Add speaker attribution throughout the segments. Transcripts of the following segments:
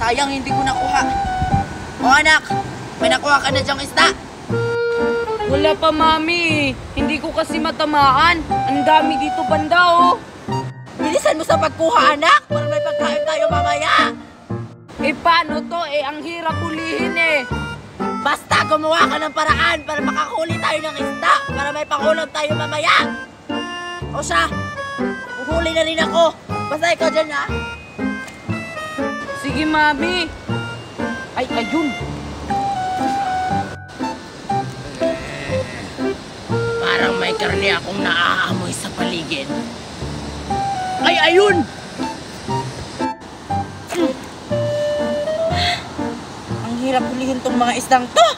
Speaker 1: Sayang hindi ko nakuha. O anak, may nakuha ka na dyang isda?
Speaker 2: Wala pa, Mami. Hindi ko kasi matamaan. Ang dami dito banda, oh.
Speaker 1: Bilisan mo sa pagkuha, anak, para may pagkain tayo mamaya.
Speaker 2: Eh, paano to? Eh, ang hirap hulihin, eh.
Speaker 1: Basta gumawa ka ng paraan para makahuli tayo ng isda, para may pangulam tayo mamaya. O siya, uhuli na rin ako. Basta ikaw dyan, ha?
Speaker 2: Sige, Mami. Ay, ayun.
Speaker 1: Parang may karne akong naaamoy sa paligid. Ay, ayun! Ang hirap hulihin tong mga isdang to.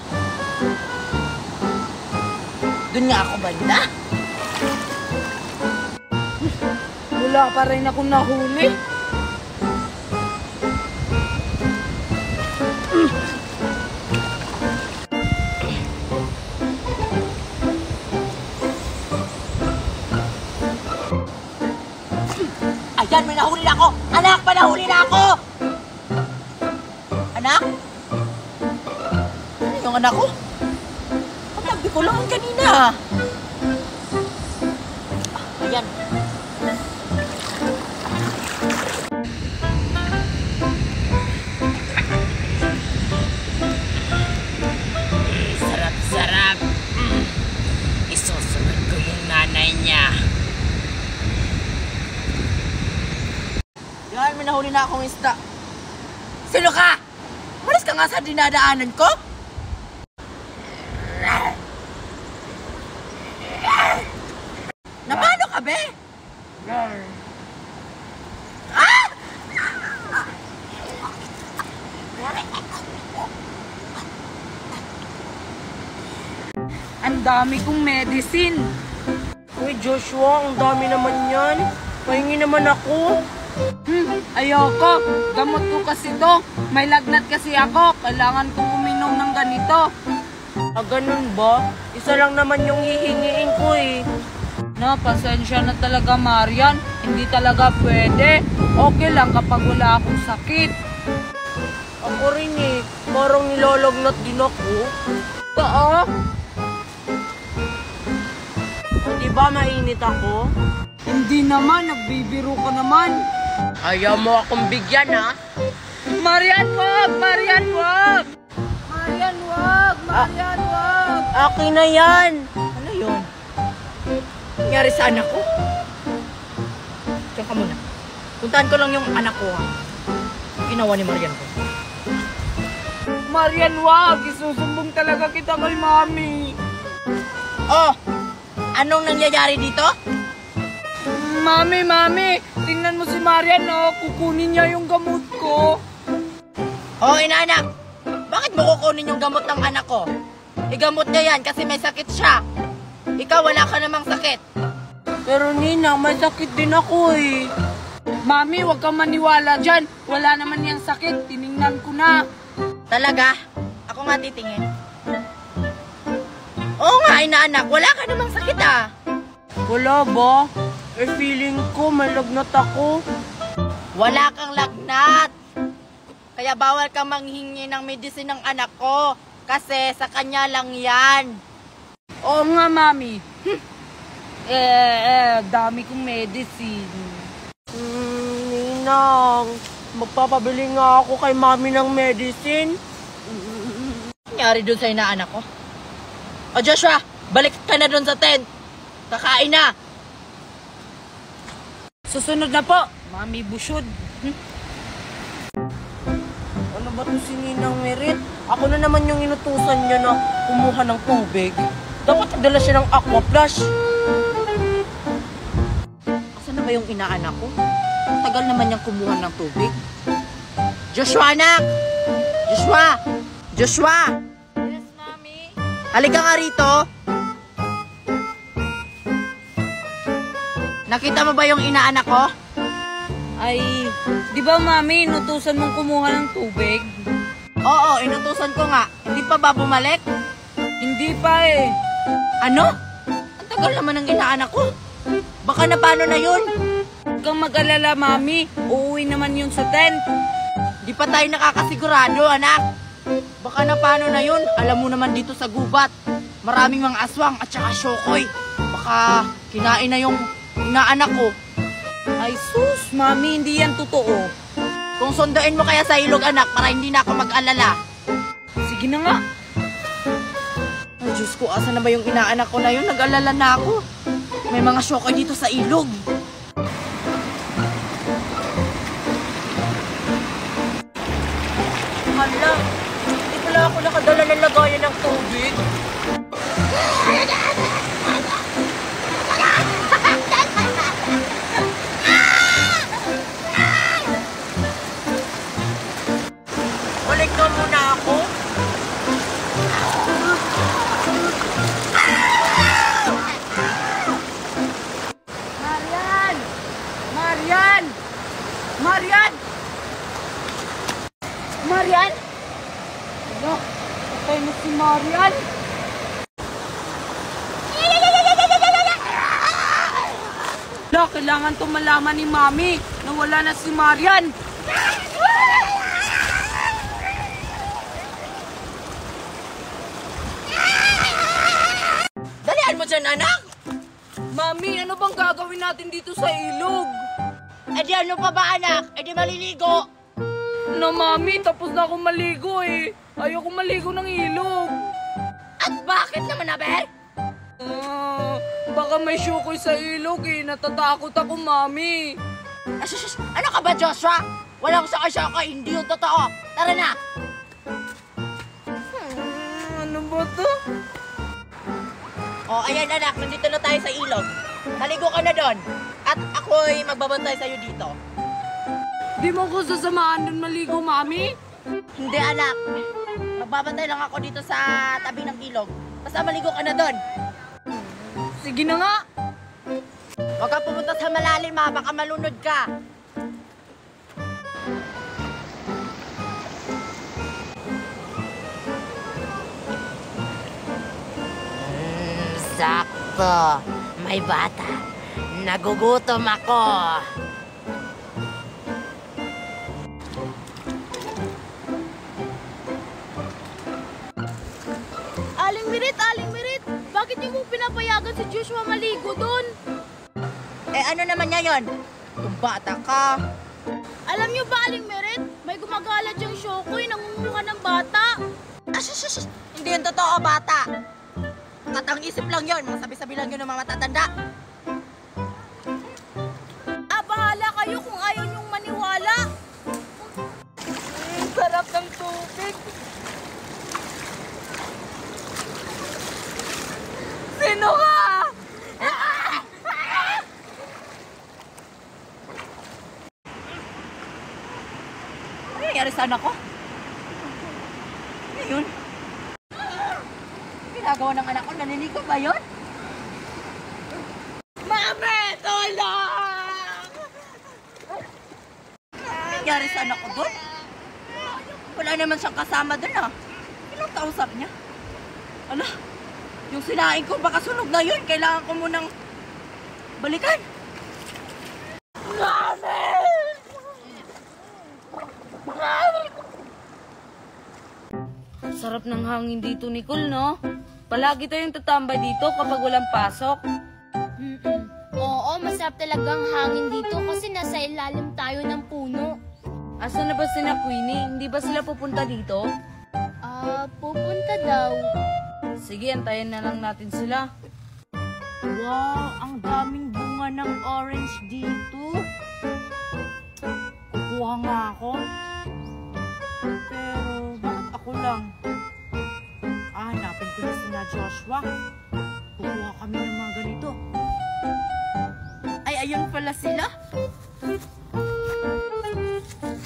Speaker 1: Doon nga ako banda.
Speaker 2: Wala pa rin akong nahuli.
Speaker 1: Ayan, may nahuli na ako! Anak, panahuli na ako! Anak? Ano yung anak ko? Paglabi ko lang kanina. Ayan. Sarap-sarap. Isusunod ko yung nanay niya. Yan, may nahuli na akong isda. Sino ka? Malis ka nga sa dinadaanan ko? Napano ka, be? Ah!
Speaker 2: Ang dami kong medicine.
Speaker 1: Uy, Joshua, ang dami naman yan. Pahingi naman ako.
Speaker 2: Ayoko. Gamot ko kasi to. May lagnat kasi ako. Kailangan kong uminom ng ganito.
Speaker 1: Ah, ganun ba? Isa lang naman yung hihingiin ko eh.
Speaker 2: Na, pasensya na talaga, Marian. Hindi talaga pwede. Okay lang kapag wala akong sakit.
Speaker 1: Ako rin eh. Parang nilolognat din ako.
Speaker 2: Oo.
Speaker 1: Di ba mainit ako?
Speaker 2: Hindi naman. Nagbibiro ka naman.
Speaker 1: Ayaw mo akong bigyan, ha?
Speaker 2: Marian, wag! Marian, wag! Marian, wag! Marian, wag!
Speaker 1: Akin na yan! Ano yun? Nangyari sa anak ko? Diyan ka muna. Puntahan ko lang yung anak ko, ha? Ginawa ni Marian ko.
Speaker 2: Marian, wag! Isusumbong talaga kita kay Mami.
Speaker 1: Oh! Anong nangyayari dito?
Speaker 2: Mami, Mami! Tingnan mo si Marian, no? Kukunin niya yung gamot ko.
Speaker 1: Oh, inaanak! Bakit mo kukunin yung gamot ng anak ko? Igamot niya yan kasi may sakit siya. Ikaw, wala ka namang sakit.
Speaker 2: Pero Nina, may sakit din ako eh. Mami, huwag kang maniwala dyan. Wala naman niyang sakit. Tiningnan ko na.
Speaker 1: Talaga? Ako nga titingin. Oo nga, inaanak. Wala ka namang sakit, ah.
Speaker 2: Wala ba? Eh, feeling ko may lagnat ako.
Speaker 1: Wala kang lagnat. Kaya bawal kang manghingi ng medicine ng anak ko. Kasi sa kanya lang yan.
Speaker 2: Oo nga, Mami. Dami kong medicine.
Speaker 1: Ninang, magpapabili nga ako kay Mami ng medicine. Nangyari dun sa inaanak ko? O Joshua, balik ka na dun sa tent. Kakain na.
Speaker 2: Susunod na po, Mami Busyod.
Speaker 1: Ano ba to si Ninang Merit? Ako na naman yung inutusan niya na kumuha ng tubig. Dapat nagdala siya ng aqua flash. Asan na ba yung inaanak ko? Tagal naman niyang kumuha ng tubig. Joshua, anak! Joshua! Joshua!
Speaker 2: Yes, Mami?
Speaker 1: Halika nga rito. Nakita mo ba yung inaanak ko?
Speaker 2: Ay, di ba, Mami, inutusan mong kumuha ng tubig?
Speaker 1: Oo, inutusan ko nga. Hindi pa ba bumalik?
Speaker 2: Hindi pa eh.
Speaker 1: Ano? Ang tagal naman ng inaanak ko. Baka na paano na yun?
Speaker 2: Huwag kang mag-alala, Mami. Uuwi naman yun sa tent.
Speaker 1: Di pa tayo nakakasigurado, anak. Baka na paano na yun? Alam mo naman dito sa gubat, maraming mga aswang at saka syokoy. Baka kinain na yung inaanak ko.
Speaker 2: Ay sus, Mami, hindi yan totoo.
Speaker 1: Kung sunduin mo kaya sa ilog, anak, para hindi na ako mag-alala.
Speaker 2: Sige na nga.
Speaker 1: Ay, Diyos ko, asa na ba yung inaanak ko na yun? Nag-alala na ako. May mga syokoy dito sa ilog. Hala, hindi pala ako nakadala ng lagayan ng tubig. Balik na muna ako.
Speaker 2: Marian! Marian! Marian! Marian! Ano? Patay na si Marian! Wala, kailangan to malaman ni Mami na wala na si Marian!
Speaker 1: Dalian mo dyan, anak.
Speaker 2: Mami, ano bang gagawin natin dito sa ilog?
Speaker 1: E di ano pa ba, anak? E di maliligo.
Speaker 2: Na Mami, tapos na ako maligo eh. Ayoko maligo ng ilog.
Speaker 1: At bakit naman, abe?
Speaker 2: Baka may syokoy sa ilog eh. Natatakot ako, Mami.
Speaker 1: Ano ka ba, Joshua? Walang saka-saka, hindi yung totoo. Tara na.
Speaker 2: Ano ba to?
Speaker 1: O, ayan, anak. Nandito na tayo sa ilog. Maligo ka na doon. At ako'y magbabantay sa'yo dito.
Speaker 2: Di mo ko sasamahan dun maligo, Mami?
Speaker 1: Hindi, anak. Magbabantay lang ako dito sa tabi ng ilog. Basta maligo ka na doon.
Speaker 2: Sige na nga.
Speaker 1: Huwag ka pumunta sa malalim, ha. Baka malunod ka. Sakto. May bata. Nagugutom ako.
Speaker 3: Aling Mirit, bakit niyo mo pinapayagan si Joshua maligo doon?
Speaker 1: Eh, ano naman niya yun? Kung bata ka.
Speaker 3: Alam niyo ba, Aling Mirit, may gumagala diyang syokoy, nangunguha ng bata.
Speaker 1: Hindi yun totoo, bata. Katang isip lang yun. Mga sabi-sabi lang yun ng mga matatanda.
Speaker 3: Bahala kayo kung ayaw niyong maniwala.
Speaker 2: Sarap ng tubig. Sino ka?
Speaker 1: Ano nangyari sa anak ko? Ngayon? Ginagawa ng anak ko, naniligo ba yun? Mami! Tulong! Ano nangyari sa anak ko doon? Wala naman siyang kasama doon, ah. Ilang kausap niya? Ano? Yung sinain ko, baka sunog na yun. Kailangan ko munang balikan. Mami!
Speaker 2: Sarap ng hangin dito, Nicole, no? Palagi tayong tatambay dito kapag walang pasok.
Speaker 3: Oo, masarap talagang hangin dito kasi nasa ilalim tayo ng puno.
Speaker 2: Asa na ba sina Queenie? Hindi ba sila pupunta dito?
Speaker 3: Pupunta daw.
Speaker 2: Sige, antayin na lang natin sila.
Speaker 1: Wow, ang daming bunga ng orange dito. Kukuha nga ako. Pero, bakit ako lang? Hanapin ko na sina Joshua. Kukuha kami ng mga ganito. Ay, ayun pala sila.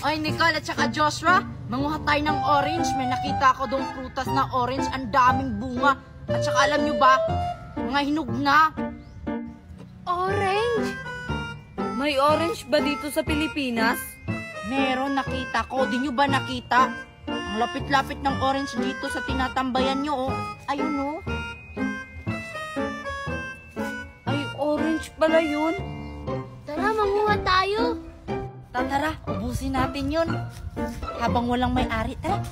Speaker 1: Ay, Nicole at saka Joshua, manguha tayo ng orange. May nakita ako dong prutas na orange. Ang daming bunga. At saka alam nyo ba, mga hinog na.
Speaker 3: Orange?
Speaker 2: May orange ba dito sa Pilipinas?
Speaker 1: Meron, nakita ko. Di nyo ba nakita? Ang lapit-lapit ng orange dito sa tinatambayan nyo, oh. Ayun, oh.
Speaker 2: Ay, orange pala yun.
Speaker 3: Tara, manguha tayo.
Speaker 2: Tara.
Speaker 1: Tara, ubusin natin yun. Habang walang may-ari, tara.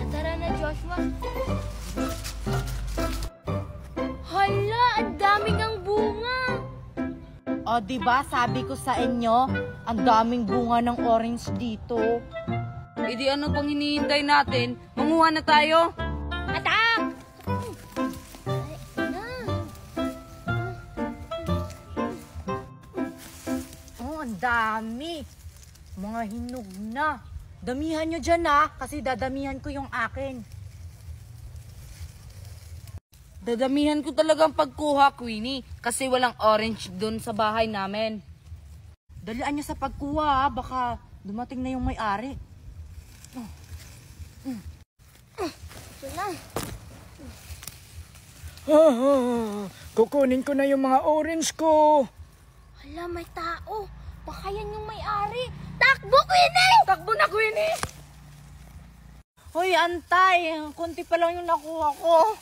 Speaker 3: Tara na, Joshua. Hala, ang daming ang bunga.
Speaker 1: O, diba, sabi ko sa inyo, ang daming bunga ng orange dito.
Speaker 2: E di ano pang hinihintay natin? Manguha na tayo.
Speaker 3: Atak!
Speaker 1: Oh, ang dami. Mga hinog na. Damihan nyo dyan kasi dadamihan ko yung akin.
Speaker 2: Dadamihan ko talagang pagkuha, Queenie. Kasi walang orange doon sa bahay namin.
Speaker 1: Dalian nyo sa pagkuha baka dumating na yung may-ari.
Speaker 3: Ito na.
Speaker 4: Kukunin ko na yung mga orange ko.
Speaker 3: Hala, may tao. Baka yan yung may-ari. Takbo, Queenie!
Speaker 2: Takbo na, Queenie!
Speaker 1: Hoy, antay. Kunti pa lang yung nakuha ko.